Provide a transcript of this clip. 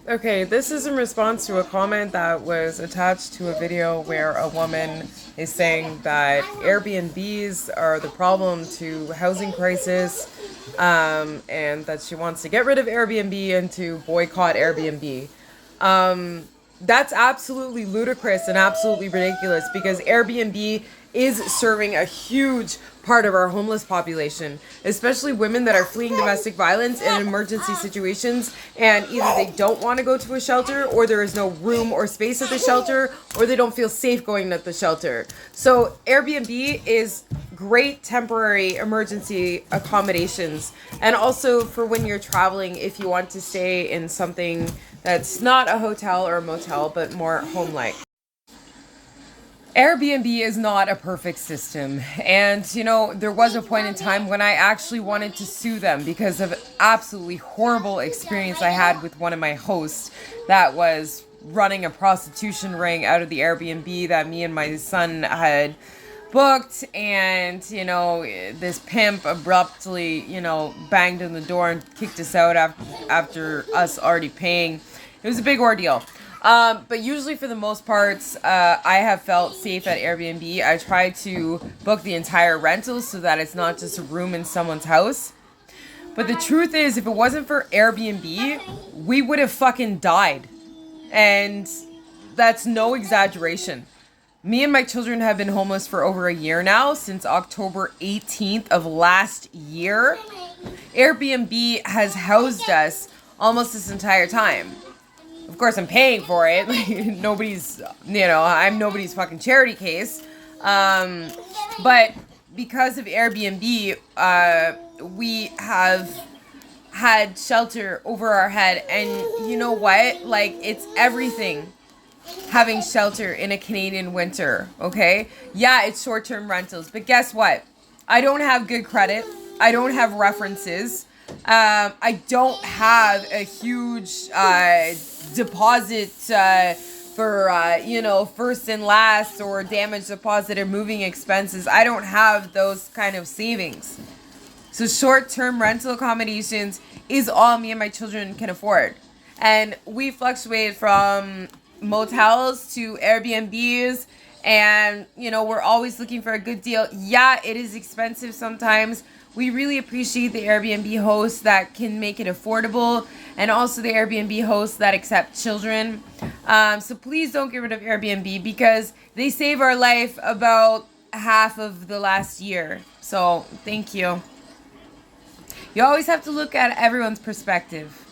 Okay, this is in response to a comment that was attached to a video where a woman is saying that Airbnbs are the problem to housing crisis, and that she wants to get rid of Airbnb and to boycott Airbnb. That's absolutely ludicrous and absolutely ridiculous because Airbnb is serving a huge part of our homeless population, especially women that are fleeing domestic violence in emergency situations, and either they don't want to go to a shelter, or there is no room or space at the shelter, or they don't feel safe going at the shelter. So Airbnb is great temporary emergency accommodations, and also for when you're traveling, if you want to stay in something that's not a hotel or a motel but more home like. Airbnb is not a perfect system. And, there was a point in time when I actually wanted to sue them because of absolutely horrible experience I had with one of my hosts that was running a prostitution ring out of the Airbnb that me and my son had booked. And, this pimp abruptly, banged on the door and kicked us out after us already paying. It was a big ordeal. But usually for the most parts, I have felt safe at Airbnb. I try to book the entire rental so that it's not just a room in someone's house. But the truth is, if it wasn't for Airbnb, we would have fucking died. And that's no exaggeration. Me and my children have been homeless for over a year now, since October 18th of last year. Airbnb has housed us almost this entire time. Of course, I'm paying for it. Like, I'm nobody's fucking charity case. But because of Airbnb, we have had shelter over our head. And you know what? Like, it's everything having shelter in a Canadian winter, okay? Yeah, it's short-term rentals. But guess what? I don't have good credit. I don't have references. I don't have a huge deposit for first and last, or damage deposit, or moving expenses. I don't have those kind of savings. So short-term rental accommodations is all me and my children can afford. And we fluctuate from motels to Airbnbs, and we're always looking for a good deal. Yeah, it is expensive sometimes. We really appreciate the Airbnb hosts that can make it affordable, and also the Airbnb hosts that accept children. So please don't get rid of Airbnb, because they save our life about half of the last year. So thank you. You always have to look at everyone's perspective.